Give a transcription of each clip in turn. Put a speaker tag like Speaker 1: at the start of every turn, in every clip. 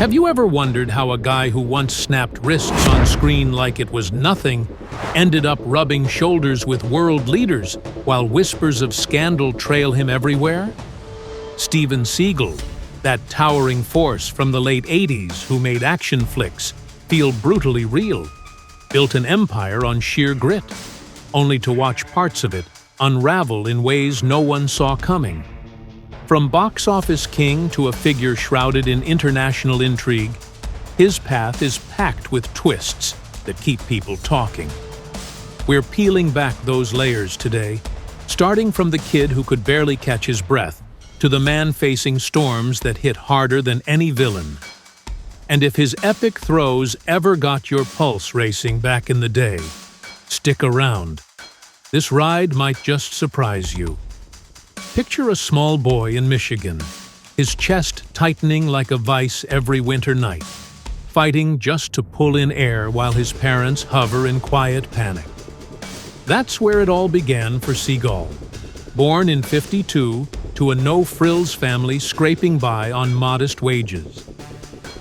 Speaker 1: Have you ever wondered how a guy who once snapped wrists on screen like it was nothing ended up rubbing shoulders with world leaders while whispers of scandal trail him everywhere? Steven Seagal, that towering force from the late 80s who made action flicks feel brutally real, built an empire on sheer grit, only to watch parts of it unravel in ways no one saw coming. From box office king to a figure shrouded in international intrigue, his path is packed with twists that keep people talking. We're peeling back those layers today, starting from the kid who could barely catch his breath to the man facing storms that hit harder than any villain. And if his epic throws ever got your pulse racing back in the day, stick around. This ride might just surprise you. Picture a small boy in Michigan, his chest tightening like a vice every winter night, fighting just to pull in air while his parents hover in quiet panic. That's where it all began for Seagal. Born in '52 to a no-frills family scraping by on modest wages.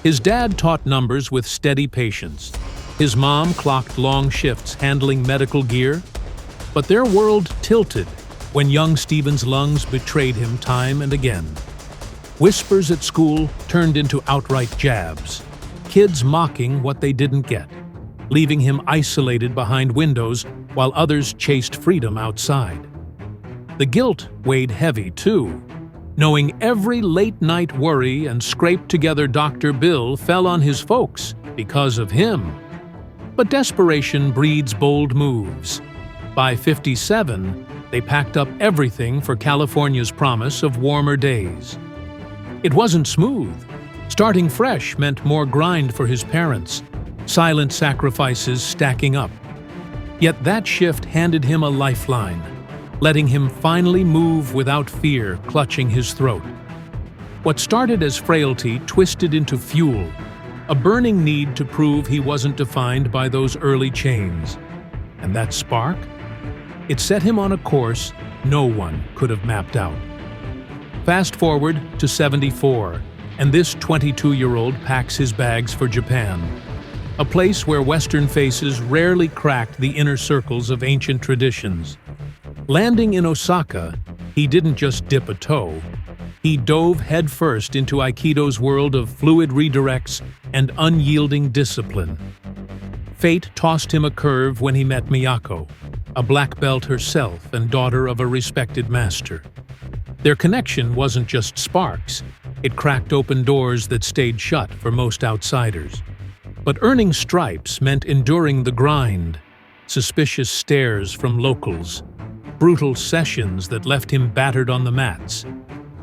Speaker 1: His dad taught numbers with steady patience. His mom clocked long shifts handling medical gear. But their world tilted when young Steven's lungs betrayed him time and again. Whispers at school turned into outright jabs, kids mocking what they didn't get, leaving him isolated behind windows while others chased freedom outside. The guilt weighed heavy, too, knowing every late-night worry and scraped-together doctor bill fell on his folks because of him. But desperation breeds bold moves. By '57, they packed up everything for California's promise of warmer days. It wasn't smooth. Starting fresh meant more grind for his parents, silent sacrifices stacking up. Yet that shift handed him a lifeline, letting him finally move without fear clutching his throat. What started as frailty twisted into fuel, a burning need to prove he wasn't defined by those early chains. And that spark? It set him on a course no one could have mapped out. Fast forward to '74, and this 22-year-old packs his bags for Japan, a place where Western faces rarely cracked the inner circles of ancient traditions. Landing in Osaka, he didn't just dip a toe. He dove headfirst into Aikido's world of fluid redirects and unyielding discipline. Fate tossed him a curve when he met Miyako, a black belt herself and daughter of a respected master. Their connection wasn't just sparks, it cracked open doors that stayed shut for most outsiders. But earning stripes meant enduring the grind, suspicious stares from locals, brutal sessions that left him battered on the mats,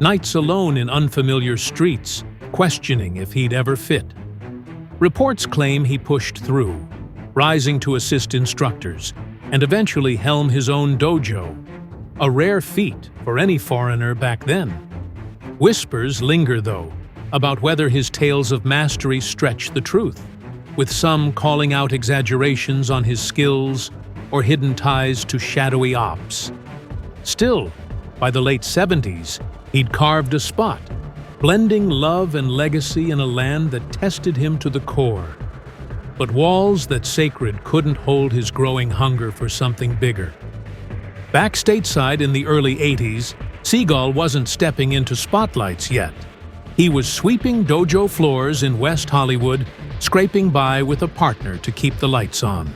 Speaker 1: nights alone in unfamiliar streets, questioning if he'd ever fit. Reports claim he pushed through, rising to assist instructors, and eventually helm his own dojo, a rare feat for any foreigner back then. Whispers linger, though, about whether his tales of mastery stretch the truth, with some calling out exaggerations on his skills or hidden ties to shadowy ops. Still, by the late '70s, he'd carved a spot, blending love and legacy in a land that tested him to the core. But walls that sacred couldn't hold his growing hunger for something bigger. Back stateside in the early '80s, Seagal wasn't stepping into spotlights yet. He was sweeping dojo floors in West Hollywood, scraping by with a partner to keep the lights on.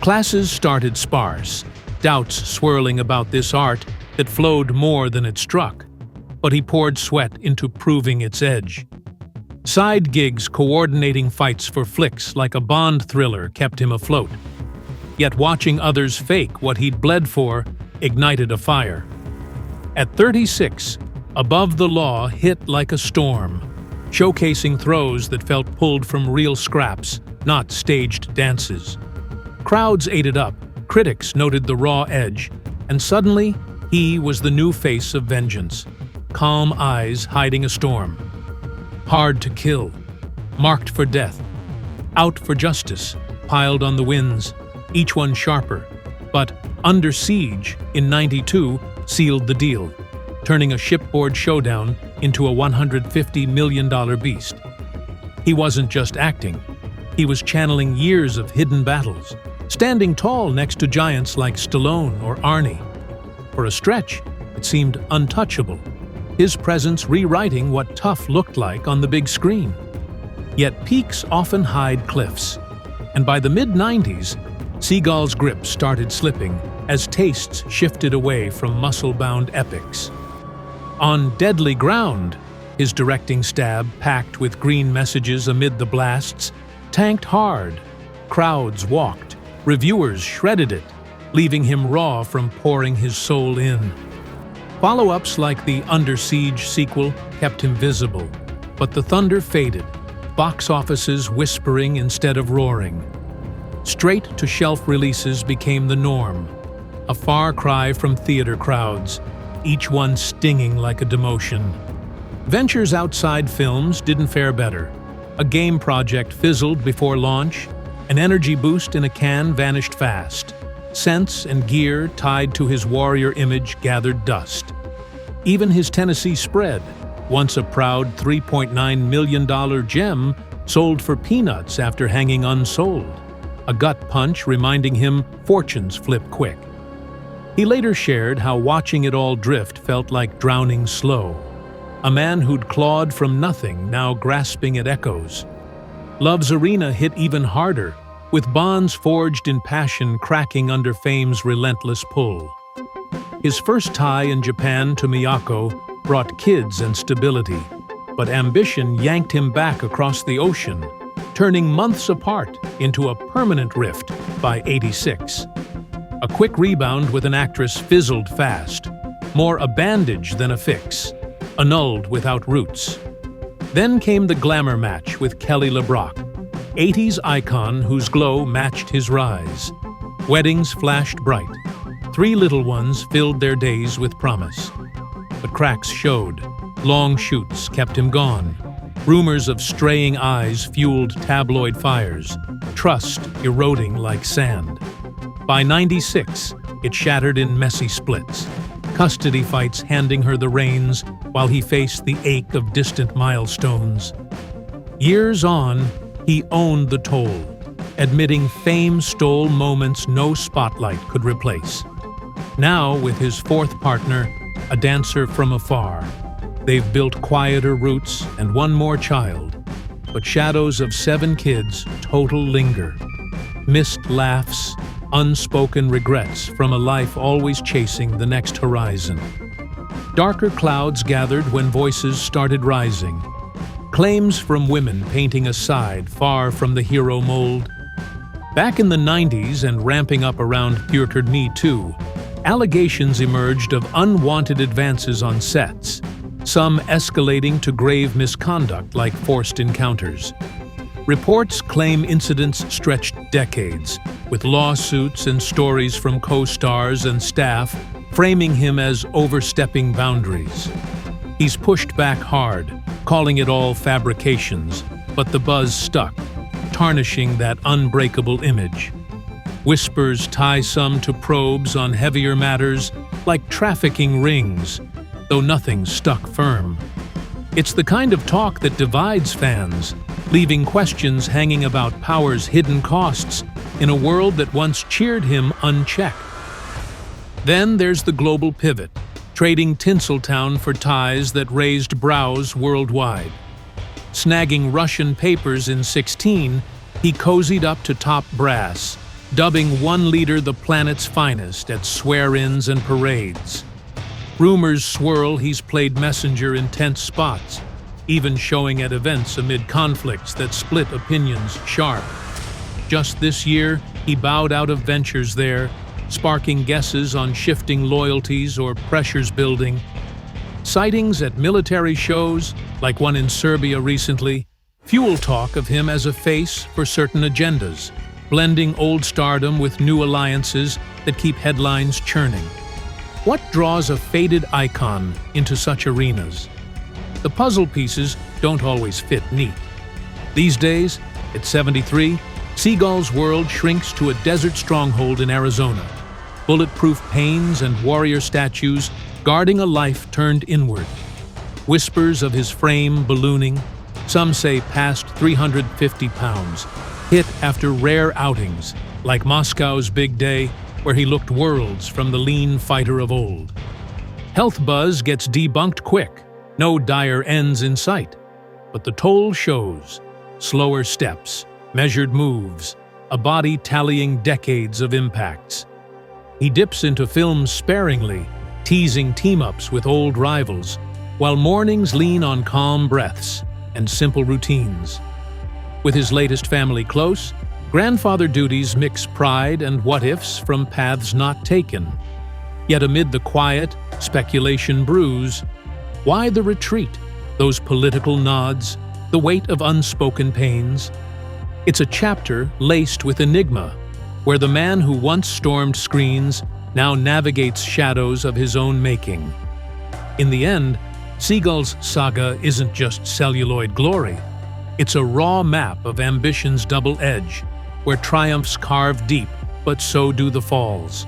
Speaker 1: Classes started sparse, doubts swirling about this art that flowed more than it struck, but he poured sweat into proving its edge. Side gigs coordinating fights for flicks like a Bond thriller kept him afloat. Yet watching others fake what he'd bled for ignited a fire. At 36, Above the Law hit like a storm, showcasing throws that felt pulled from real scraps, not staged dances. Crowds ate it up, critics noted the raw edge, and suddenly he was the new face of vengeance, calm eyes hiding a storm. Hard to kill, marked for death, out for justice, piled on the winds, each one sharper. But Under Siege in '92 sealed the deal, turning a shipboard showdown into a $150 million beast. He wasn't just acting. He was channeling years of hidden battles, standing tall next to giants like Stallone or Arnie. For a stretch, it seemed untouchable, his presence rewriting what tough looked like on the big screen. Yet peaks often hide cliffs, and by the mid-90s, Seagal's grip started slipping as tastes shifted away from muscle-bound epics. On Deadly Ground, his directing stab, packed with green messages amid the blasts, tanked hard. Crowds walked, reviewers shredded it, leaving him raw from pouring his soul in. Follow-ups like the Under Siege sequel kept him visible, but the thunder faded, box offices whispering instead of roaring. Straight-to-shelf releases became the norm, a far cry from theater crowds, each one stinging like a demotion. Ventures outside films didn't fare better. A game project fizzled before launch, an energy boost in a can vanished fast. Scents and gear tied to his warrior image gathered dust. Even his Tennessee Spread, once a proud $3.9 million gem, sold for peanuts after hanging unsold, a gut punch reminding him fortunes flip quick. He later shared how watching it all drift felt like drowning slow. A man who'd clawed from nothing, now grasping at echoes. Love's arena hit even harder, with bonds forged in passion cracking under fame's relentless pull. His first tie in Japan to Miyako brought kids and stability, but ambition yanked him back across the ocean, turning months apart into a permanent rift by '86. A quick rebound with an actress fizzled fast, more a bandage than a fix, annulled without roots. Then came the glamour match with Kelly LeBrock, '80s icon whose glow matched his rise. Weddings flashed bright. 3 little ones filled their days with promise. But cracks showed. Long shoots kept him gone. Rumors of straying eyes fueled tabloid fires, trust eroding like sand. By '96, it shattered in messy splits, custody fights handing her the reins while he faced the ache of distant milestones. Years on, he owned the toll, admitting fame stole moments no spotlight could replace. Now, with his 4th partner, a dancer from afar, they've built quieter roots and 1 more child, but shadows of 7 kids total linger. Missed laughs, unspoken regrets from a life always chasing the next horizon. Darker clouds gathered when voices started rising. Claims from women painting a side far from the hero mold. Back in the '90s and ramping up around filtered Me Too, allegations emerged of unwanted advances on sets, some escalating to grave misconduct like forced encounters. Reports claim incidents stretched decades, with lawsuits and stories from co-stars and staff framing him as overstepping boundaries. He's pushed back hard, calling it all fabrications, but the buzz stuck, tarnishing that unbreakable image. Whispers tie some to probes on heavier matters like trafficking rings, though nothing stuck firm. It's the kind of talk that divides fans, leaving questions hanging about power's hidden costs in a world that once cheered him unchecked. Then there's the global pivot, trading Tinseltown for ties that raised brows worldwide. Snagging Russian papers in '16, he cozied up to top brass, dubbing one leader the planet's finest at swear-ins and parades. Rumors swirl he's played messenger in tense spots, even showing at events amid conflicts that split opinions sharp. Just this year, he bowed out of ventures there, sparking guesses on shifting loyalties or pressures building. Sightings at military shows, like one in Serbia recently, fuel talk of him as a face for certain agendas, blending old stardom with new alliances that keep headlines churning. What draws a faded icon into such arenas? The puzzle pieces don't always fit neat. These days, at 73, Seagal's world shrinks to a desert stronghold in Arizona. Bulletproof panes and warrior statues guarding a life turned inward. Whispers of his frame ballooning, Some say past 350 pounds, hit after rare outings, like Moscow's big day, where he looked worlds from the lean fighter of old. Health buzz gets debunked quick, no dire ends in sight. But the toll shows: slower steps, measured moves, a body tallying decades of impacts. He dips into films sparingly, teasing team-ups with old rivals, while mornings lean on calm breaths and simple routines. With his latest family close, grandfather duties mix pride and what-ifs from paths not taken. Yet amid the quiet, speculation brews. Why the retreat? Those political nods, the weight of unspoken pains? It's a chapter laced with enigma, where the man who once stormed screens now navigates shadows of his own making. In the end, Seagal's saga isn't just celluloid glory. It's a raw map of ambition's double edge, where triumphs carve deep, but so do the falls.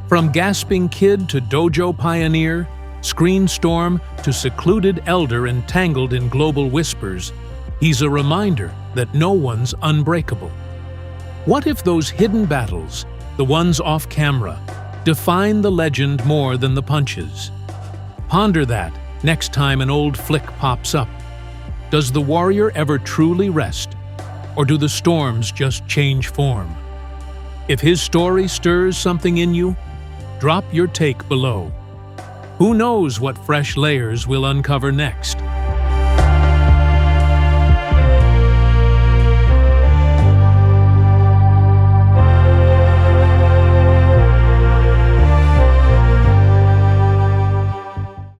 Speaker 1: From gasping kid to dojo pioneer, screen storm to secluded elder entangled in global whispers, he's a reminder that no one's unbreakable. What if those hidden battles, the ones off camera, define the legend more than the punches? Ponder that next time an old flick pops up. Does the warrior ever truly rest, or do the storms just change form? If his story stirs something in you, drop your take below. Who knows what fresh layers we'll uncover next?